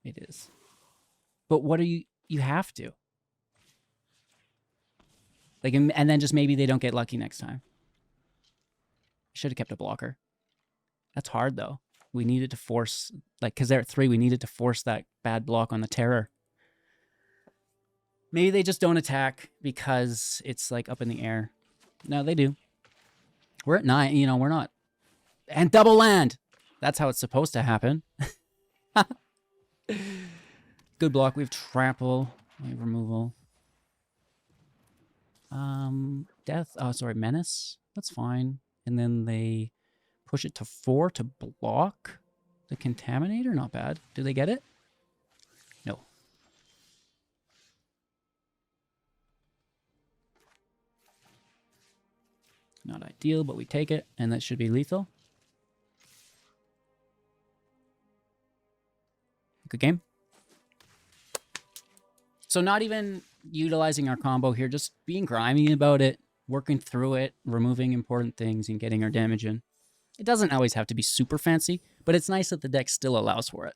It is. But what are you... You have to. Like, and then just maybe they don't get lucky next time. Should have kept a blocker. That's hard, though. We needed to force... Like, because they're at 3, we needed to force that bad block on the terror. Maybe they just don't attack because it's, like, up in the air. No, they do. We're at 9. You know, we're not... And double land! That's how it's supposed to happen. Good block. We have trample. We have removal. Death. Oh, sorry. Menace. That's fine. And then they push it to 4 to block the Contaminator. Not bad. Do they get it? No. Not ideal, but we take it. And that should be lethal. Good game. So not even utilizing our combo here, just being grimy about it, working through it, removing important things, and getting our damage in. It doesn't always have to be super fancy, but it's nice that the deck still allows for it.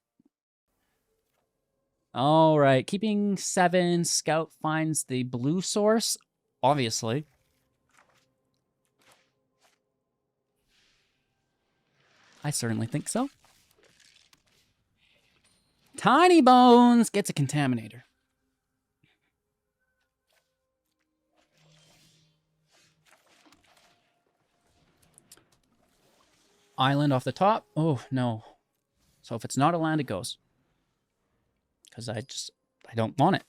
All right, keeping 7, Scout finds the blue source, obviously. I certainly think so. Tiny Bones gets a Contaminator. Island off the top. Oh, no. So if it's not a land, it goes. Because I don't want it.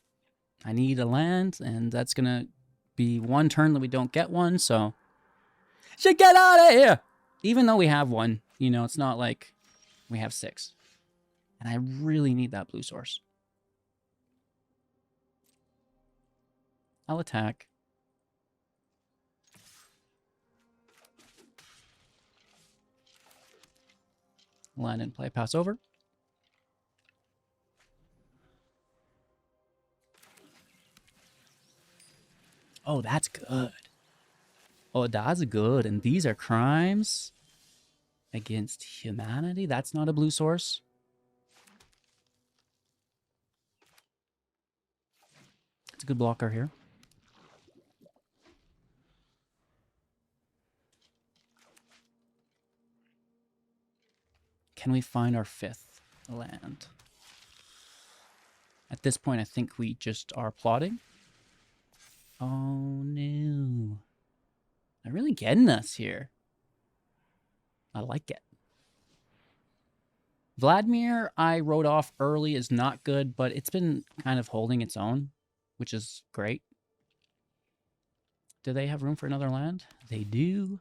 I need a land, and that's going to be one turn that we don't get one, so... Should get out of here! Even though we have one, you know, it's not like we have 6. And I really need that blue source. I'll attack. Land and play, pass over. Oh, that's good. Oh, that's good. And these are crimes against humanity. That's not a blue source. It's a good blocker here. Can we find our 5th land? At this point, I think we just are plotting. Oh, no. They're really getting us here. I like it. Vladimir, I wrote off early is not good, but it's been kind of holding its own, which is great. Do they have room for another land? They do.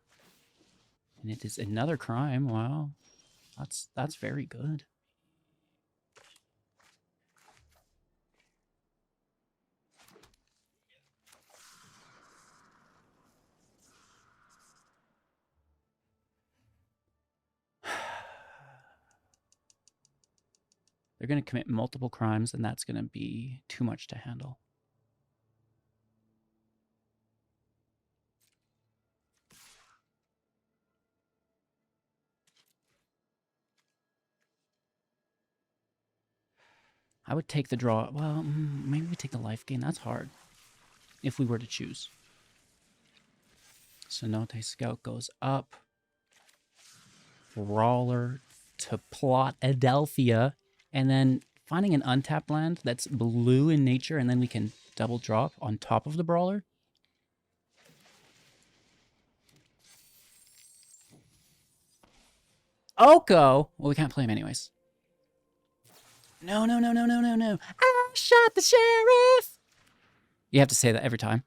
And it is another crime. Wow. That's very good. They're going to commit multiple crimes, and that's going to be too much to handle. I would take the draw. Well, maybe we take the life gain. That's hard. If we were to choose. Cenote Scout goes up. Brawler to plot a delphia. And then finding an untapped land that's blue in nature, and then we can double drop on top of the Brawler. Oko! Well, we can't play him anyways. No, no, no, no, no, no, no. I shot the sheriff! You have to say that every time.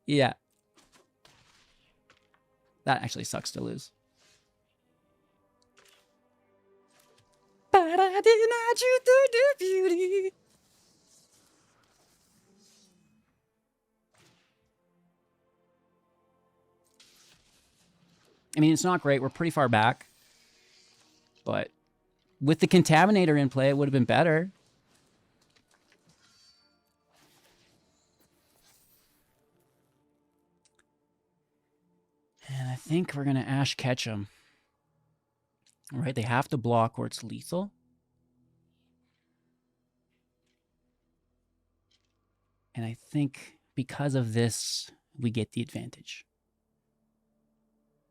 Yeah. That actually sucks to lose. But I did not choose to do beauty. I mean, it's not great. We're pretty far back. But with the Contaminator in play, it would have been better. And I think we're going to Ash Ketchum. All right, they have to block or it's lethal. And I think because of this, we get the advantage.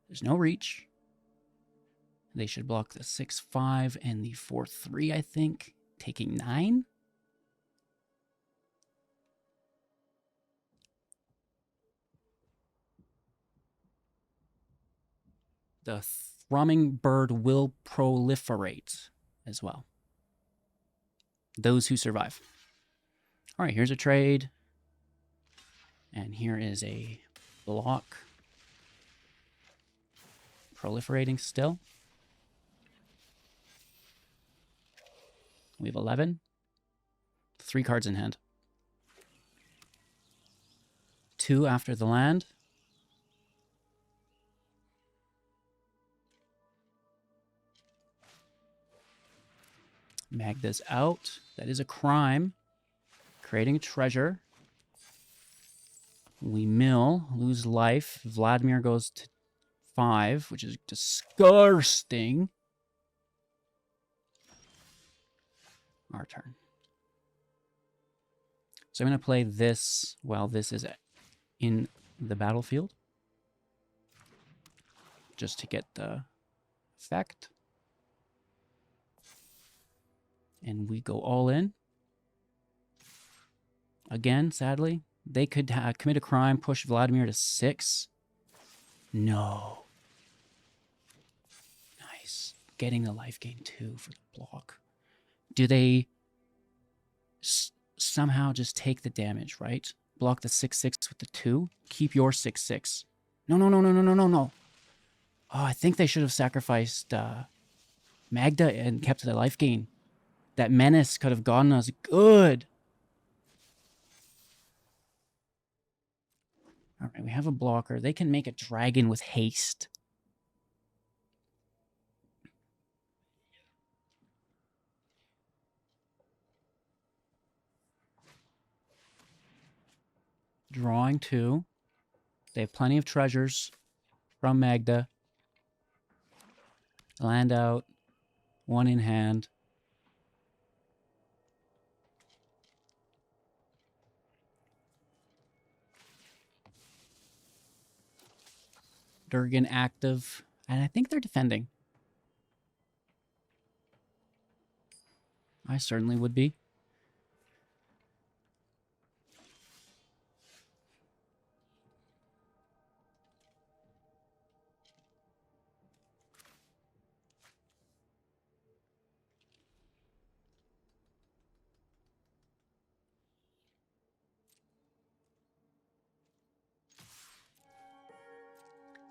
There's no reach. They should block the 6/5 and the 4/3, I think, taking 9. The Thrummingbird will proliferate as well. Those who survive. All right, here's a trade. And here is a block. Proliferating still. We have 11. 3 cards in hand. 2 after the land. Magda's out. That is a crime. Creating a treasure. We mill, lose life. Vladimir goes to 5, which is disgusting. Our turn. So I'm going to play this while this is in the battlefield. Just to get the effect. And we go all in. Again, sadly. They could commit a crime, push Vladimir to 6. No. Nice. Getting the life gain 2 for the block. Do they somehow just take the damage, right? Block the 6/6 with the 2. Keep your 6/6. No, no, no, no, no, no, no, no. Oh, I think they should have sacrificed Magda and kept the life gain. That menace could have gotten us good. All right, we have a blocker. They can make a dragon with haste. Drawing 2. They have plenty of treasures from Magda. Land out. 1 in hand. Durgan active. And I think they're defending. I certainly would be.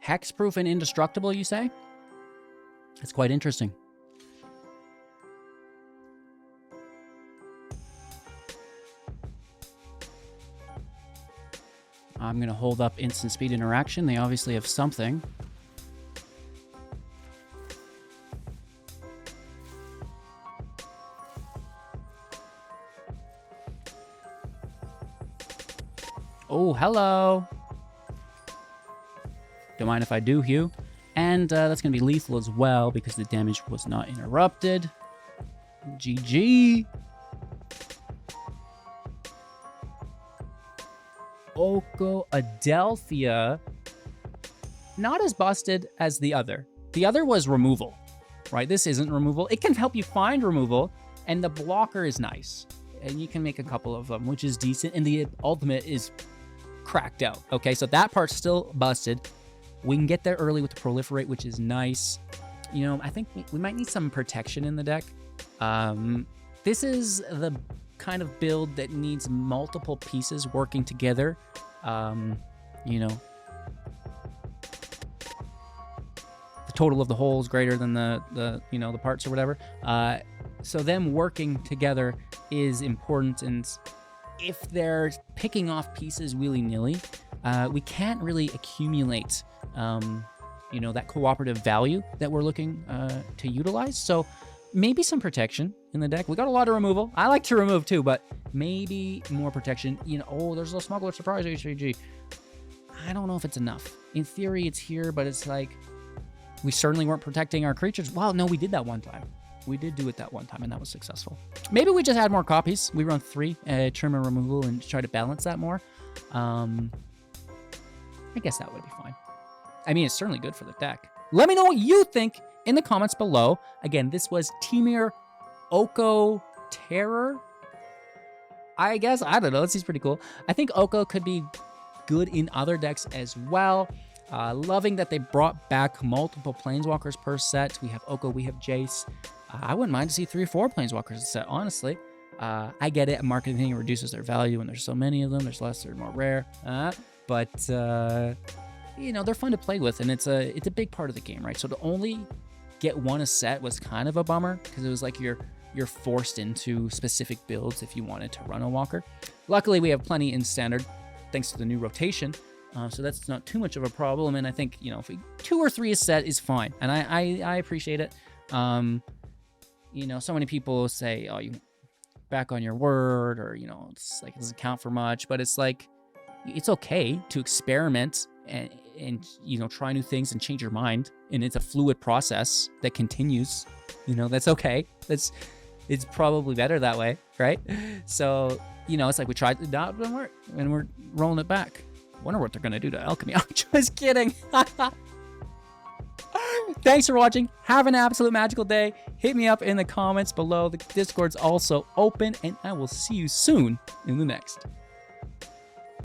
Hexproof and indestructible, you say? That's quite interesting. I'm going to hold up instant speed interaction. They obviously have something. Oh, hello. Don't mind if I do, Hugh. And that's going to be lethal as well because the damage was not interrupted. GG. Oko, a delphia. Not as busted as the other. The other was removal, right? This isn't removal. It can help you find removal, and the blocker is nice. And you can make a couple of them, which is decent. And the ultimate is cracked out. Okay, so that part's still busted. We can get there early with the proliferate, which is nice. You know, I think we might need some protection in the deck. This is the kind of build that needs multiple pieces working together. You know, the total of the whole is greater than the you know, the parts or whatever. So them working together is important, and if they're picking off pieces willy-nilly, we can't really accumulate you know, that cooperative value that we're looking to utilize. So maybe some protection in the deck. We got a lot of removal. I like to remove too, but maybe more protection. You know, oh, there's a Smuggler Surprise HCG. I don't know if it's enough. In theory, it's here, but it's like, we certainly weren't protecting our creatures. Well, no, we did that one time. We did do it that one time, and that was successful. Maybe we just had more copies. We run 3 trim and removal and try to balance that more. I guess that would be fine. I mean, it's certainly good for the deck. Let me know what you think in the comments below. Again, this was Temur Oko Terror. I guess, I don't know, this is pretty cool. I think Oko could be good in other decks as well. Loving that they brought back multiple Planeswalkers per set. We have Oko, we have Jace. I wouldn't mind to see 3 or 4 Planeswalkers a set, honestly. I get it, marketing reduces their value when there's so many of them. There's less, they're more rare. But you know, they're fun to play with, and it's a big part of the game, right? So to only get one a set was kind of a bummer, because it was like you're forced into specific builds if you wanted to run a walker. Luckily, we have plenty in standard, thanks to the new rotation. So that's not too much of a problem, and I think, you know, if 2 or 3 a set is fine, and I appreciate it. You know, so many people say, oh, you back on your word, or, you know, it's like, it doesn't count for much, but it's like, it's okay to experiment and you know, try new things and change your mind, and it's a fluid process that continues. You know, that's okay. It's probably better that way, right? So, you know, it's like we tried it out, and we're rolling it back. Wonder what they're gonna do to alchemy. I'm just kidding. Thanks for watching. Have an absolute magical day. Hit me up in the comments below. The Discord's also open, and I will see you soon in the next.